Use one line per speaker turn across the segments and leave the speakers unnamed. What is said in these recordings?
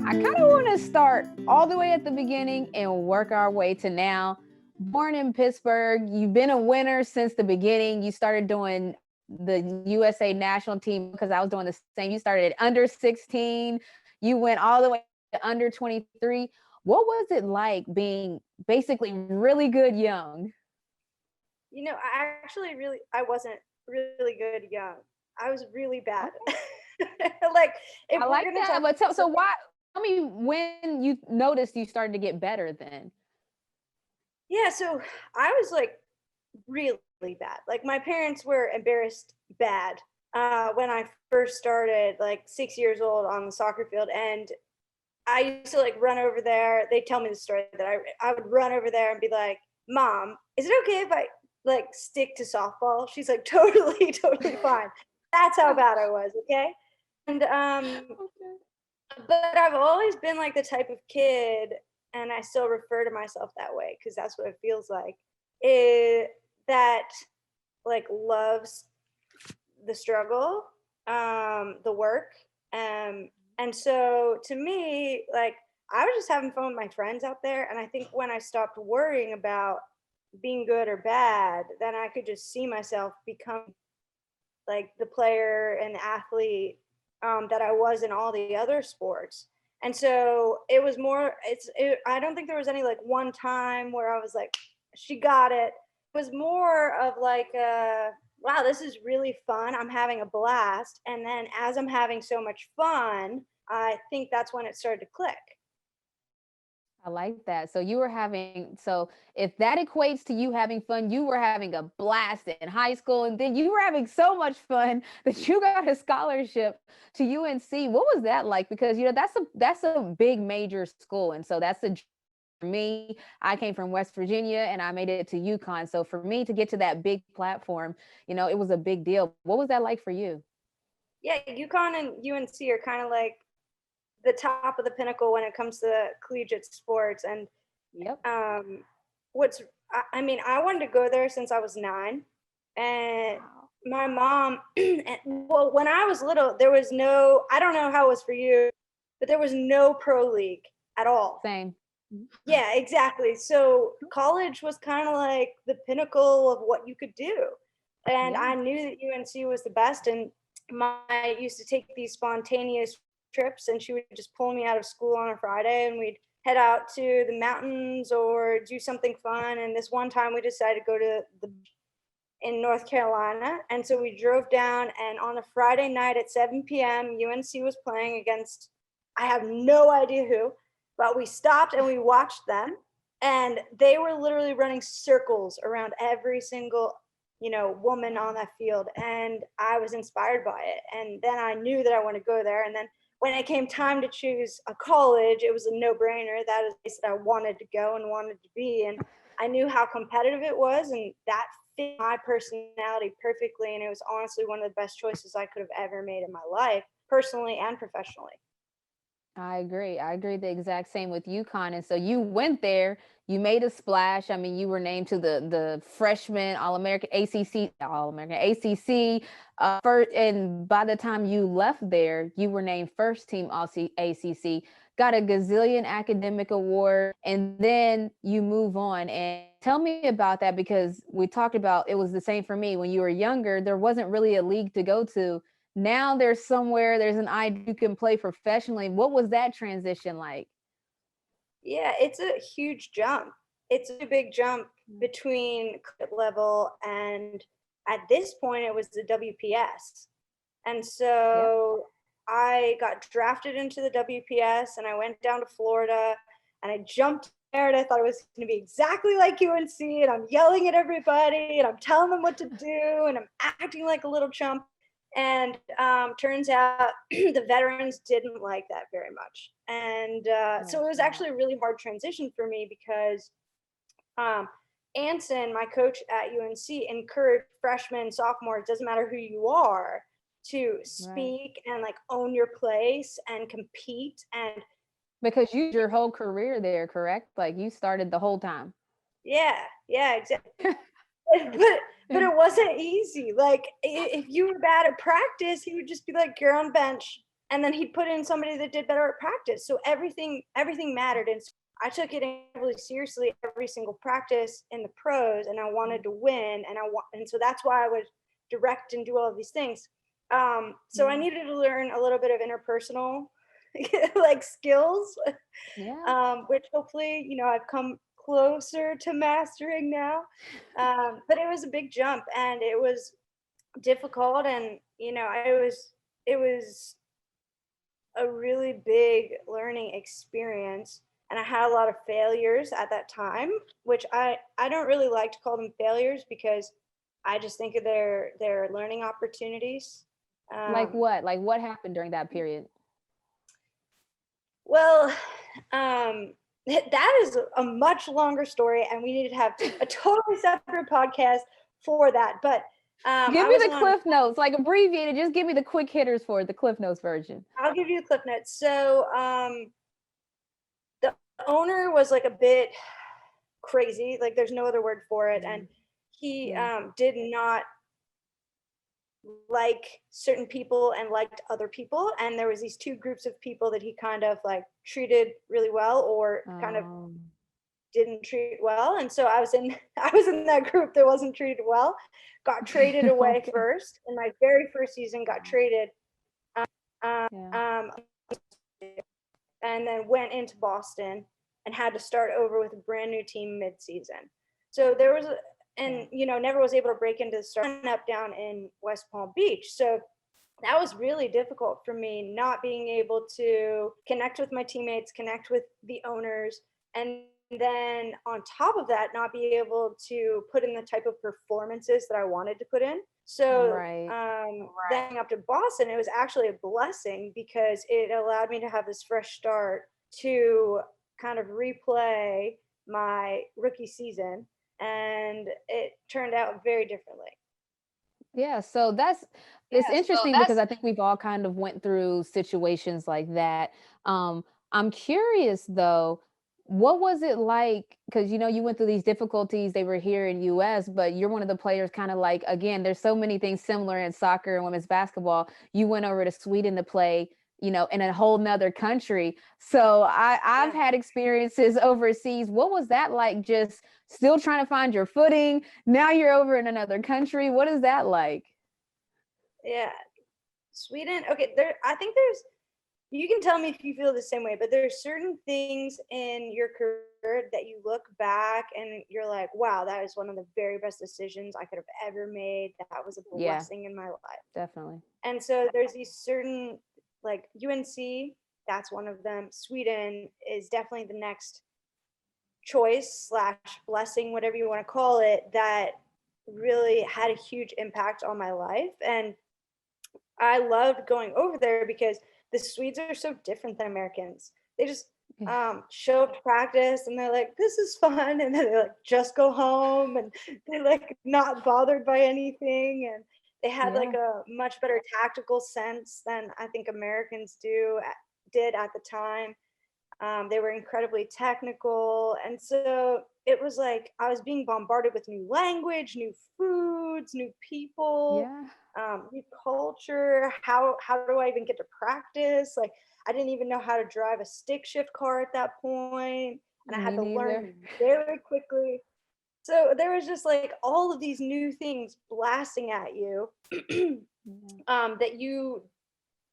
I kind of want to start all the way at the beginning and work our way to now. Born in Pittsburgh, you've been a winner since the beginning. You started doing the USA national team because I was doing the same. You started at under 16. You went all the way to under 23. What was it like being basically really good young?
I wasn't really good young. I was really bad.
Okay.
Like, if
I
we're
like
gonna
that.
talk,
But so why? Tell me when you noticed you started to get better then.
yeah. So I was like really bad. Like my parents were embarrassed bad when I first started, like 6 years old on the soccer field, and I used to like run over there. They tell me the story that I would run over there and be like, "Mom, is it okay if I like stick to softball?" She's like, "Totally, totally fine." That's how bad I was. Okay, and
Okay.
but I've always been like the type of kid, and I still refer to myself that way because that's what it feels like. It that like loves the struggle, the work, and so to me, like I was just having fun with my friends out there, and I think when I stopped worrying about being good or bad, then I could just see myself become like the player and the athlete that I was in all the other sports. And so it was more. I don't think there was any like one time where I was like, she got it. It was more of like, wow, this is really fun. I'm having a blast. And then as I'm having so much fun, I think that's when it started to click.
I like that. So you were having, so if that equates to you having fun, you were having a blast in high school, and then you were having so much fun that you got a scholarship to UNC. What was that like? Because that's a big major school, and so that's a for me. I came from West Virginia and I made it to UConn. So for me to get to that big platform, it was a big deal. What was that like for you?
Yeah, UConn and UNC are kind of like the top of the pinnacle when it comes to collegiate sports. And
Yep.
um, what's I mean, I wanted to go there since I was 9, and
Wow.
my mom. Well, when I was little, there was no. I don't know how it was for you, but there was no pro league at all.
Same.
Yeah, exactly. So college was kind of like the pinnacle of what you could do. And
Yeah.
I knew that UNC was the best. And my used to take these spontaneous trips, and she would just pull me out of school on a Friday, and we'd head out to the mountains or do something fun. And this one time we decided to go to the in North Carolina. And so we drove down, and on a Friday night at 7 p.m., UNC was playing against, I have no idea who, but we stopped and we watched them. And they were literally running circles around every single, woman on that field. And I was inspired by it. And then I knew that I wanted to go there. And then when it came time to choose a college, it was a no brainer. That is the place that I wanted to go and wanted to be. And I knew how competitive it was, and that fit my personality perfectly. And it was honestly one of the best choices I could have ever made in my life, personally and professionally.
I agree. I agree the exact same with UConn. And so you went there, you made a splash. I mean, you were named to the freshman All-American ACC, All-American ACC. First, and by the time you left there, you were named first team All ACC, got a gazillion academic award, and then you move on. And tell me about that because we talked about it was the same for me. When you were younger, there wasn't really a league to go to. Now there's an idea you can play professionally. What was that transition like?
Yeah, it's a huge jump. It's a big jump
Mm.
between level and at this point it was the WPS. And
Yep.
so I got drafted into the WPS, and I went down to Florida, and I jumped there, and I thought it was going to be exactly like UNC, and I'm yelling at everybody and I'm telling them what to do and I'm acting like a little chump. And turns out the veterans didn't like that very much. And so it was
Yeah.
actually a really hard transition for me because um, Anson, my coach at UNC, encouraged freshmen, sophomores, doesn't matter who you are, to
Right.
speak and like own your place and compete. And
Because you your whole career there, correct? Like you started the whole time.
yeah, yeah, exactly. But it wasn't easy. Like if you were bad at practice, he would just be like, "You're on bench." and then he'd put in somebody that did better at practice. So everything mattered. And so I took it incredibly seriously every single practice in the pros, and I wanted to win. And so that's why I would direct and do all of these things. So I
Yeah.
needed to learn a little bit of interpersonal like skills,
Yeah.
which hopefully, I've come closer to mastering now. But it was a big jump and it was difficult, and it was a really big learning experience, and I had a lot of failures at that time, which I don't really like to call them failures because I just think of their learning opportunities.
Like
Um,
what? Like what happened during that period?
well, that is a much longer story, and we need to have a totally separate podcast for that. But
Give
I
me
was
the
on.
cliff notes, like abbreviated. Just give me the quick hitters for it, the cliff notes version.
I'll give you the clip notes. So the owner was like a bit crazy, like there's no other word for it, and
Mm,
he
yeah.
did not like certain people and liked other people, and there was these two groups of people that he kind of like treated really well or kind of
Um,
didn't treat well. And so I was in I was in that group that wasn't treated well, got traded away
okay.
first in my very first season, got
Wow.
traded, um,
Yeah.
um, and then went into Boston and had to start over with a brand new team mid-season. So there was
Yeah.
and never was able to break into the startup down in West Palm Beach. So that was really difficult for me, not being able to connect with my teammates, connect with the owners, and then on top of that, not be able to put in the type of performances that I wanted to put in. So
Right.
then up to Boston, it was actually a blessing because it allowed me to have this fresh start to kind of replay my rookie season, and it turned out very differently.
Yeah, so that's it's
Yeah, so
interesting because
that's
I think we've all kind of went through situations like that. Um, I'm curious though, what was it like? Because you went through these difficulties. They were here in US, but you're one of the players kind of like again, there's so many things similar in soccer and women's basketball. You went over to Sweden to play, in a whole nother country. So I've
yeah.
had experiences overseas. What was that like just still trying to find your footing? Now you're over in another country. What is that like?
Yeah, Sweden. Okay, I think there's you can tell me if you feel the same way, but there's certain things in your career that you look back and you're like, wow, that is one of the very best decisions I could have ever made. That was a
Yeah,
blessing in my life.
definitely.
And so there's these certain like UNC, that's one of them. Sweden is definitely the next choice slash blessing, whatever you want to call it, that really had a huge impact on my life. And I loved going over there because the Swedes are so different than Americans. They just
Yeah.
show up to practice and they're like, "This is fun," and then they like just go home and they're like not bothered by anything, and they had like
Yeah.
a much better tactical sense than I think Americans did at the time. They were incredibly technical. And so it was like I was being bombarded with new language, new foods, new people,
Yeah.
new culture. How do I even get to practice? Like I didn't even know how to drive a stick shift car at that point, and I had
Me
to
neither.
learn very quickly. So there was just like all of these new things blasting at you
Yeah.
that you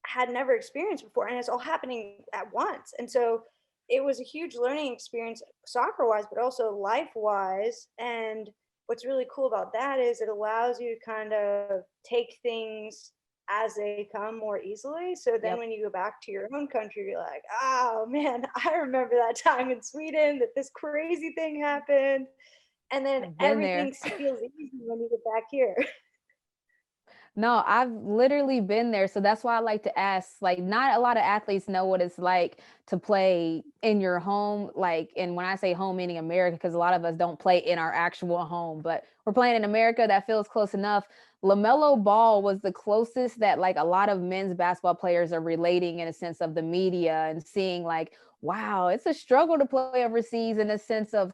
had never experienced before, and it's all happening at once. And so it was a huge learning experience soccer wise, but also life wise. And what's really cool about that is it allows you to kind of take things as they come more easily. So then
Yep.
when you go back to your own country, you're like, oh man, I remember that time in Sweden that this crazy thing happened. And then
I've been
everything
there.
feels easy when you get back here.
No, I've literally been there. So that's why I like to ask. Like, not a lot of athletes know what it's like to play in your home. Like, and when I say home, meaning America, because a lot of us don't play in our actual home, but we're playing in America. That feels close enough. LaMelo Ball was the closest that like a lot of men's basketball players are relating in a sense of the media and seeing like, wow, it's a struggle to play overseas in a sense of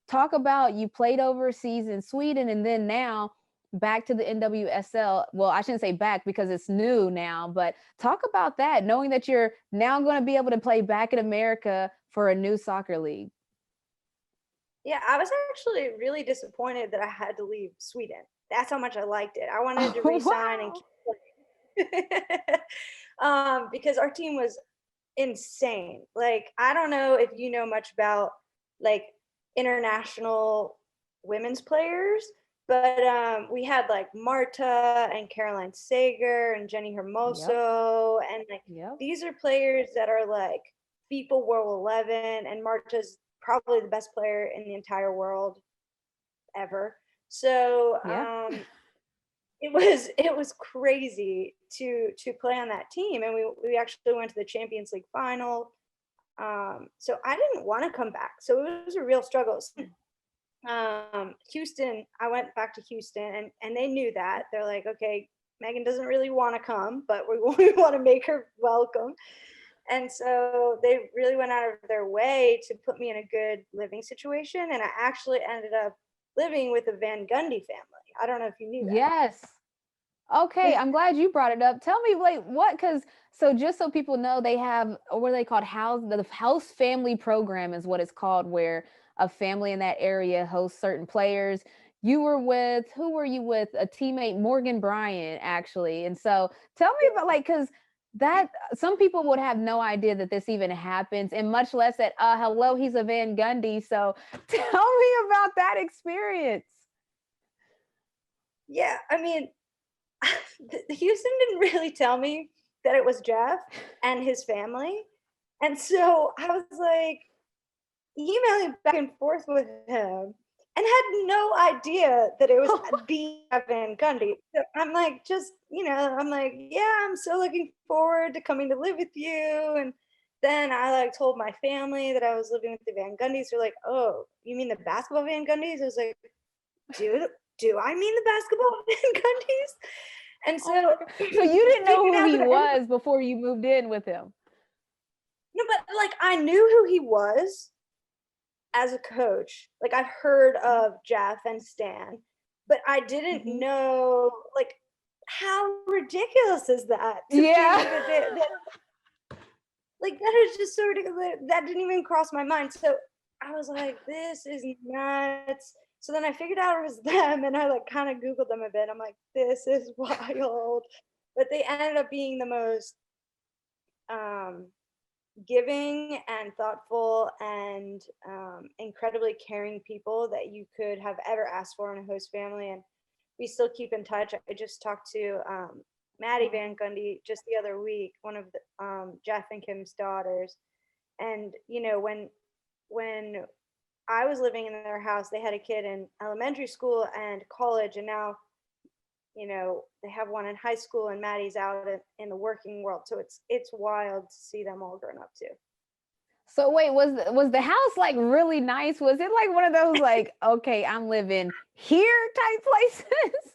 talk about you played overseas in Sweden and then now back to the NWSL. Well, I shouldn't say back because it's new now, but talk about that, knowing that you're now going to be able to play back in America for a new soccer league.
Yeah, I was actually really disappointed that I had to leave Sweden. That's how much I liked it. I wanted to
Oh,
resign and
wow.
keep playing. Because our team was insane. Like, I don't know if you know much about like international women's players, but we had like Marta and Caroline Sager and Jenny
Yep.
Hermoso, and like
Yep.
these are players that are like FIFA World 11, and Marta's probably the best player in the entire world ever. So
Yeah.
it was crazy to play on that team, and we actually went to the Champions League final. So I didn't want to come back, so it was a real struggle. Houston, I went back to Houston, and they knew that. They're like, okay, Meghan doesn't really want to come, but we want to make her welcome. And so they really went out of their way to put me in a good living situation, and I actually ended up living with the Van Gundy family. I don't know if you knew
Yes. Okay,
that.
I'm glad you brought it up. Tell me, like, what? Because so just so people know, they have, or what are they called? House, the house family program is what it's called, where a family in that area hosts certain players. You were with, who were you with? A teammate, Morgan Bryant, actually. And so tell me about, like, because that some people would have no idea that this even happens, and much less that, hello, he's a Van Gundy. So tell me about that experience.
Yeah, I mean, the Houston didn't really tell me that it was Jeff and his family, and so I was like emailing back and forth with him and had no idea that it was the Jeff Van Gundy. So I'm like, just, I'm like, yeah, I'm so looking forward to coming to live with you. And then I like told my family that I was living with the Van Gundys. They're like, oh, you mean the basketball Van Gundys? I was like, do do I mean the basketball Van Gundys? And
Oh my
so
god. So you didn't know
figured
who
out
he
that
was before you moved in with him?
no, but like I knew who he was as a coach. Like I've heard
Mhm,
of Jeff and Stan, but I didn't
mhm.
know like how ridiculous is that to
Yeah.
think that like that is just so ridiculous. That didn't even cross my mind. So I was like, this is nuts. So then I figured out it was them, and I like kind of Googled them a bit. I'm like, this is wild. But they ended up being the most um giving and thoughtful and incredibly caring people that you could have ever asked for in a host family. And we still keep in touch. I just talked to Maddie Van
Wow.
Gundy just the other week, one of the, Jeff and Kim's daughters. And when I was living in their house, they had a kid in elementary school and college, and now they have one in high school, and Maddie's out in the working world. So it's wild to see them all grown up too.
So wait, was the house like really nice? Was it like one of those like, okay, I'm living here type places?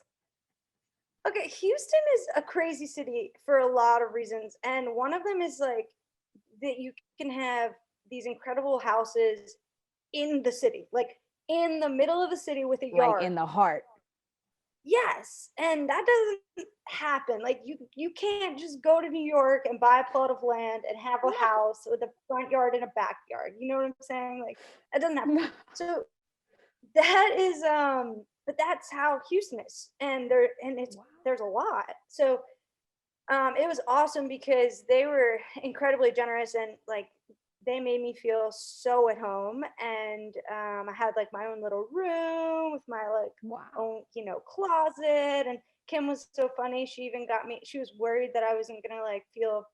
Okay, Houston is a crazy city for a lot of reasons, and one of them is like that you can have these incredible houses in the city, like in the middle of the city with a
Like
yard.
in the heart.
Yes, and that doesn't happen. Like you can't just go to New York and buy a plot of land and have a
No.
house with a front yard and a backyard. You know what I'm saying? Like that doesn't happen.
No.
So that is but that's how Houston is. And
Wow.
there's a lot. So it was awesome because they were incredibly generous, and like they made me feel so at home. And I had like my own little room with my like
Wow.
own closet. And Kim was so funny. She even got me. She was worried that I wasn't gonna like feel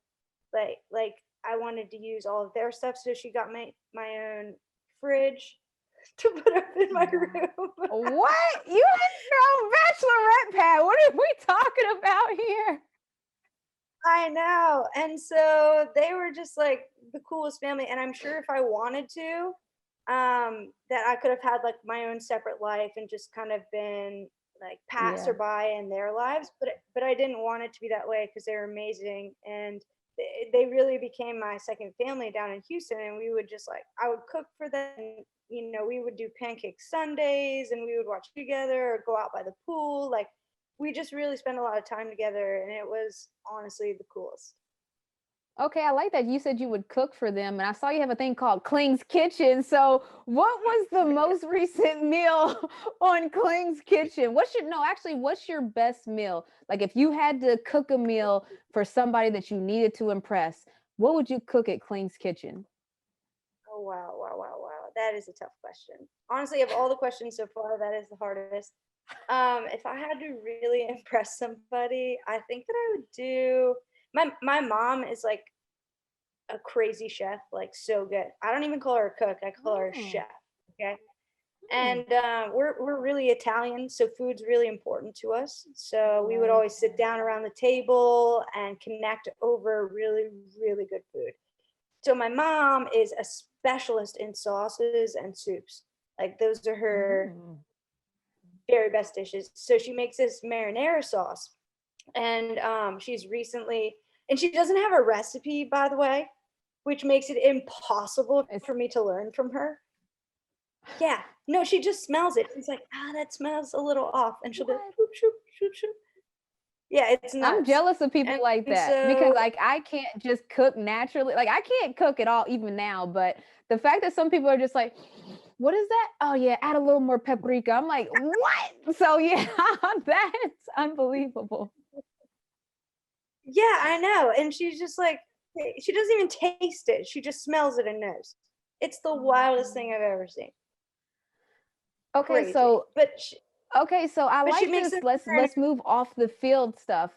like I wanted to use all of their stuff, so she got my own fridge to put up in my
Wow.
room.
What? You had your own bachelorette pad. What are we talking about here?
I know. And so they were just like the coolest family. And I'm sure if I wanted to, that I could have had like my own separate life and just kind of been like
Yeah.
passerby in their lives. But I didn't want it to be that way because they're amazing. And they really became my second family down in Houston, and we would just like I would cook for them. We would do pancake Sundays, and we would watch together or go out by the pool. Like we just really spent a lot of time together, and it was honestly the coolest.
Okay, I like that. You said you would cook for them, and I saw you have a thing called Kling's Kitchen. So, what was the most recent meal on Kling's Kitchen? What's your best meal? Like, if you had to cook a meal for somebody that you needed to impress, what would you cook at Kling's Kitchen?
Oh wow, wow, wow, wow. That is a tough question. Honestly, of all the questions so far, that is the hardest. If I had to really impress somebody, I think that I would do my mom is like a crazy chef, like so good. I don't even call her a cook, I call her a
Oh,
chef. Okay.
hmm.
And we're really Italian, so food's really important to us. So we would
Right.
always sit down around the table and connect over really, really good food. So my mom is a specialist in sauces and soups. Like those are her
Mm.
very best dishes. So she makes this marinara sauce, and she doesn't have a recipe, by the way, which makes it impossible
It's
for me to learn from her. Yeah, no, she just smells it. She's like, that smells a little off, and she'll be like,
what?
shoop, shoop, shoop, shoop. Yeah, it's
I'm
nuts.
jealous of people
And
like that because
so,
like I can't just cook naturally. Like I can't cook at all even now, but the fact that some people are just like, what is that? Oh yeah, add a little more paprika. I'm like, what? So yeah, that's unbelievable.
yeah, I know. And she's just like, she doesn't even taste it. She just smells it and knows. It's the wildest thing I've ever seen.
Okay,
Crazy.
so I
But she
like
makes
this.
this
Let's move off the field stuff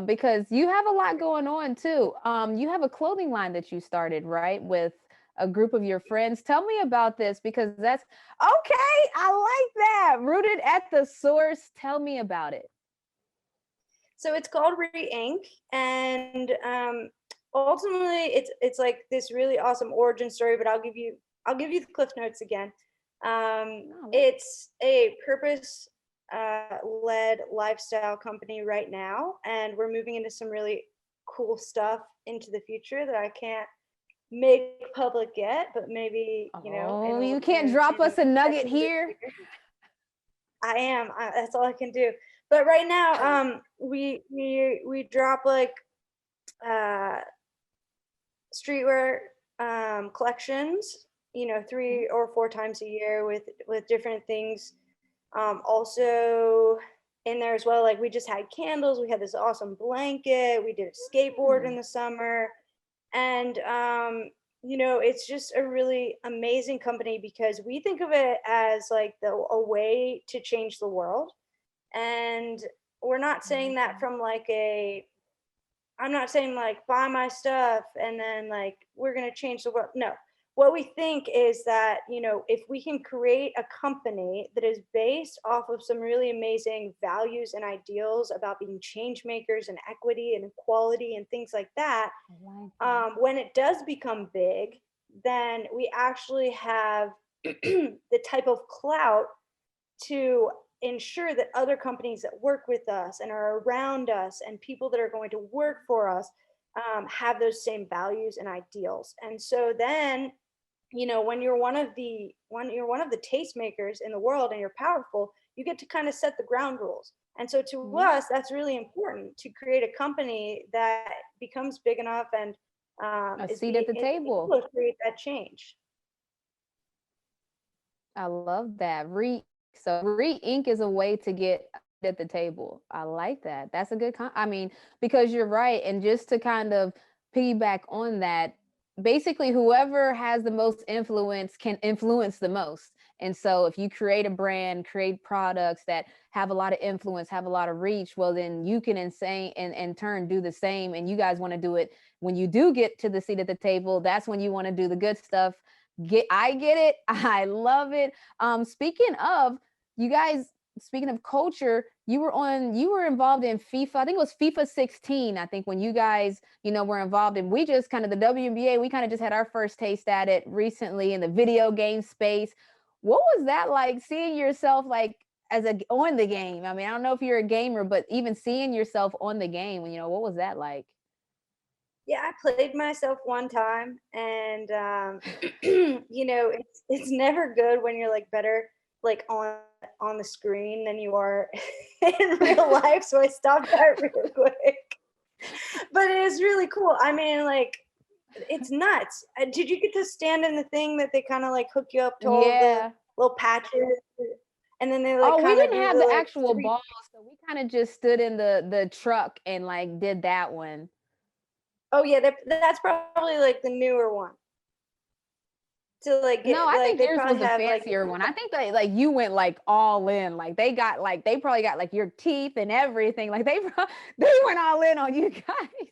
because you have a lot going on too. You have a clothing line that you started, right, with a group of your friends. Tell me about this because that's okay. I like that. Rooted at the source. Tell me about it.
so it's called Re-Ink, and ultimately it's like this really awesome origin story. But I'll give you the cliff notes again.
No,
It's a purpose led lifestyle company right now, and we're moving into some really cool stuff into the future that I can't make public yet, but maybe
oh, you can't drop
in
us a nugget
September this
here.
year. That's all I can do. But right now, we drop like uh streetwear collections, 3 or 4 times a year with different things. Also in there as well, like we just had candles. We had this awesome blanket. We did a skateboard in
Hmm.
the summer, and it's just a really amazing company because we think of it as like a way to change the world, and we're not saying that from like a I'm not saying like buy my stuff and then like we're going to change the world. No. What we think is that, if we can create a company that is based off of some really amazing values and ideals about being change makers and equity and equality and things like that,
I like that.
when it does become big, then we actually have the type of clout to ensure that other companies that work with us and are around us and people that are going to work for us have those same values and ideals. And so then, when you're one of the tastemakers in the world and you're powerful, you get to kind of set the ground rules. And so to
Yeah,
us, that's really important to create a company that becomes big enough and
a
is
seat at the table.
able to create that change.
I love that. Re-ink is a way to get at the table. I like that. That's a good I mean, because you're right. And just to kind of piggyback on that, basically whoever has the most influence can influence the most. And so if you create a brand, create products that have a lot of influence, have a lot of reach, well then you can insane and in turn do the same. And you guys want to do it when you do get to the seat at the table. That's when you want to do the good stuff. I get it. I love it. Speaking of you guys, speaking of culture, you were involved in FIFA. I think it was FIFA 16. I think when you guys, were involved and we just kind of the WNBA, we kind of just had our first taste at it recently in the video game space. What was that like seeing yourself like as a on the game? I mean, I don't know if you're a gamer, but even seeing yourself on the game, what was that like?
Yeah, I played myself one time, and it's never good when you're like better like on the screen than you are in real life. So I stopped that real quick. But it is really cool. I mean, like, it's nuts. Did you get to stand in the thing that they kind of like hook you up to all the
Yeah.
little patches, and then they like
Oh, we
kind of
didn't
do
have
the
the
like
actual
three?
ball, so we kind of just stood in the truck and like did that one.
Oh yeah, that's probably like the newer one. To like
No,
get
I
like
think
they
yours was
probably
the
have like
fancier one. I think like you went like all in. Like they got like they probably got like your teeth and everything. Like they went all in on you guys.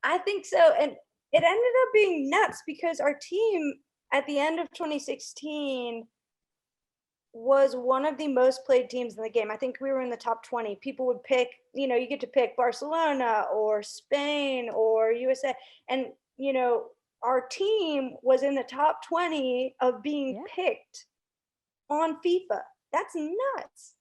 I think so, and it ended up being nuts because our team at the end of 2016 was one of the most played teams in the game. I think we were in the top 20. People would pick, you get to pick Barcelona or Spain or USA. And, our team was in the top 20 of being
Yeah.
picked on FIFA. That's nuts.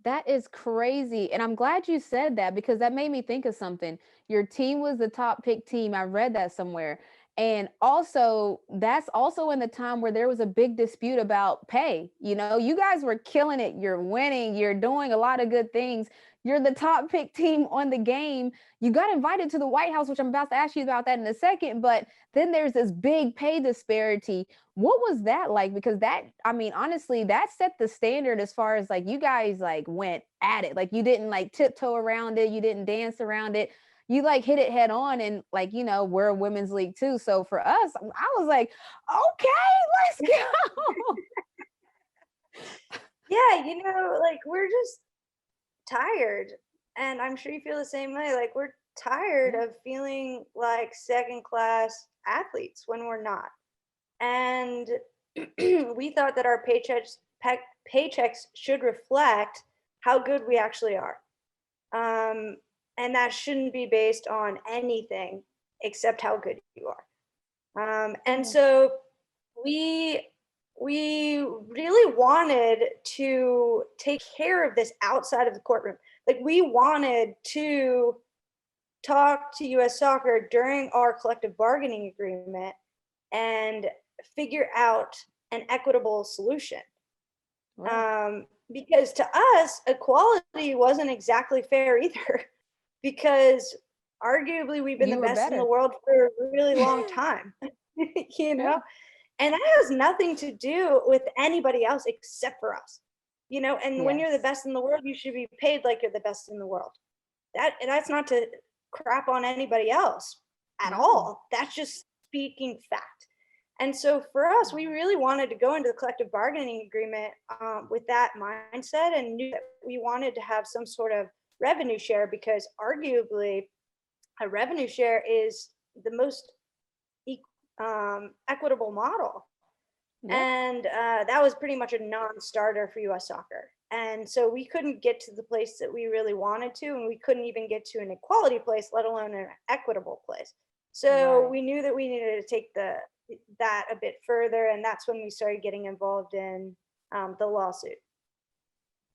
That is crazy. And I'm glad you said that because that made me think of something. Your team was the top pick team. I read that somewhere. And also, that's also in the time where there was a big dispute about pay. You know, you guys were killing it. You're winning. You're doing a lot of good things. You're the top pick team on the game. You got invited to the White House, which I'm about to ask you about that in a second. But then there's this big pay disparity. What was that like? Because that, I mean, honestly, that set the standard as far as like you guys like went at it. Like you didn't like tiptoe around it, you didn't dance around it. You like hit it head on, and like, we're a women's league too. So for us, I was like, okay, let's go.
Yeah, like we're just tired. And I'm sure you feel the same way. Like we're tired
Yeah.
of feeling like second class athletes when we're not. And we thought that our paychecks should reflect how good we actually are. Um, and that shouldn't be based on anything except how good you are. And
Yeah.
so we we really wanted to take care of this outside of the courtroom. Like we wanted to talk to US Soccer during our collective bargaining agreement and figure out an equitable solution.
Right.
Because to us, equality wasn't exactly fair either, because arguably we've been the
You were
best in the
better.
world for a really long time, you
Yeah.
know? And that has nothing to do with anybody else except for us, And when you're the
Yes.
best in the world, you should be paid like you're the best in the world. That's not to crap on anybody else at
No.
all. That's just speaking fact. And so for us, we really wanted to go into the collective bargaining agreement with that mindset, and knew that we wanted to have some sort of revenue share, because arguably a revenue share is the most equitable model.
Yep.
And that was pretty much a non-starter for US Soccer. And so we couldn't get to the place that we really wanted to, and we couldn't even get to an equality place, let alone an equitable place. So
Right.
we knew that we needed to take that a bit further, and that's when we started getting involved in the lawsuit.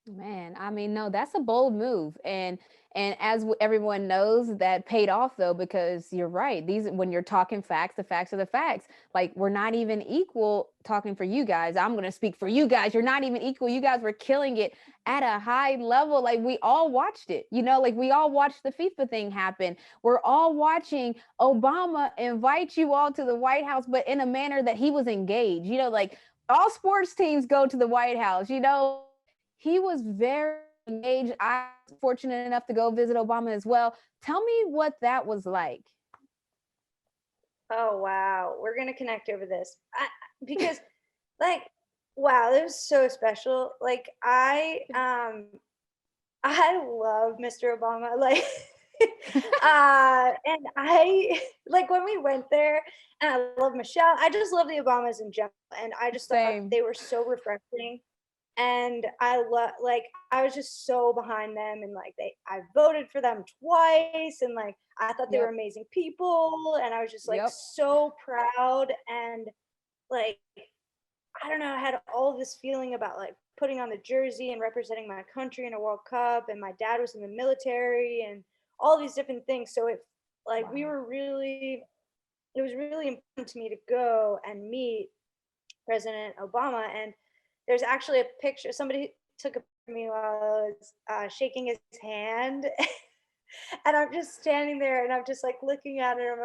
Man, I mean, no, that's a bold move, and as everyone knows, that paid off though, because you're right. These, when you're talking facts, the facts are the facts. Like we're not even equal. Talking for you guys, I'm gonna speak for you guys. You're not even equal. You guys were killing it at a high level. Like we all watched it. Like we all watched the FIFA thing happen. We're all watching Obama invite you all to the White House, but in a manner that he was engaged. Like all sports teams go to the White House. He was very engaged. I was fortunate enough to go visit Obama as well. Tell me what that was like.
Oh wow, we're gonna connect over this, because like, wow, it was so special. Like I love Mr. Obama. Like, and I like when we went there, and I love Michelle. I just love the Obamas in general, and I just thought
Same.
they were so refreshing. And I love, like, I was just so behind them, and like I voted for them twice, and like I thought they were
Yep.
amazing people, and I was just like
Yep.
so proud, and like I don't know, I had all this feeling about like putting on the jersey and representing my country in a World Cup, and my dad was in the military, and all these different things. So it Like we
Wow.
were really, it was really important to me to go and meet President Obama. And there's actually a picture, somebody took a picture of me while I was shaking his hand. And I'm just standing there and I'm just like looking at him.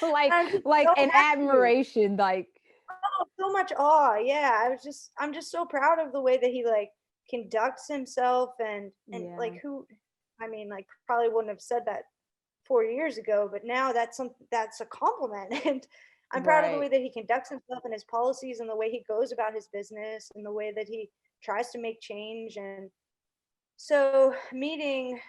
like
I'm just
like
so
an
happy.
admiration, like
Oh, so much awe. Yeah, I'm just so proud of the way that he like conducts himself and like
yeah,
who, I mean, like probably wouldn't have said that 4 years ago, but now that's a compliment. And I'm proud of the way
right.
that he conducts himself and his policies and the way he goes about his business and the way that he tries to make change. And so meeting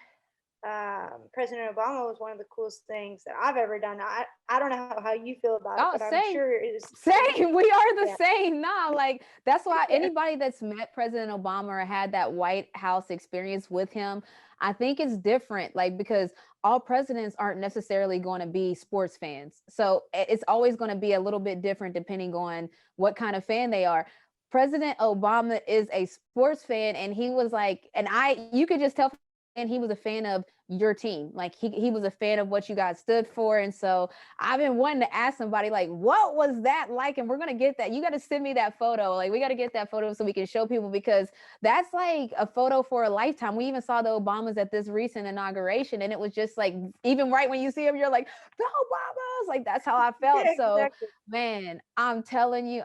President Obama was one of the coolest things that I've ever done. I don't know how you feel about it,
Oh,
but I'm
same.
sure it is.
Same. We are the
Yeah.
same. Nah, like that's why
Yeah.
anybody that's met President Obama or had that White House experience with him, I think it's different. Like, because all presidents aren't necessarily going to be sports fans. So it's always going to be a little bit different depending on what kind of fan they are. President Obama is a sports fan, and he was like, and you could just tell, and he was a fan of your team. Like he was a fan of what you guys stood for. And so I've been wanting to ask somebody, like, what was that like? And we're gonna get that. You got to send me that photo. Like, we got to get that photo so we can show people, because that's like a photo for a lifetime. We even saw the Obamas at this recent inauguration, and it was just like, even right when you see them, you're like, the Obamas. Like, that's how I felt.
Yeah,
So
exactly.
man, I'm telling you,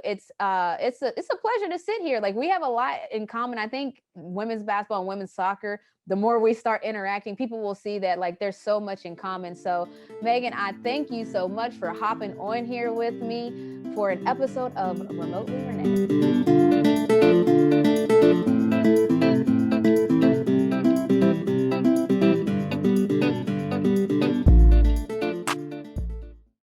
it's a pleasure to sit here. Like, we have a lot in common. I think women's basketball and women's soccer, the more we start interacting, people will see that like there's so much in common. So Meghan, I thank you so much for hopping on here with me for an episode of Remotely Renee.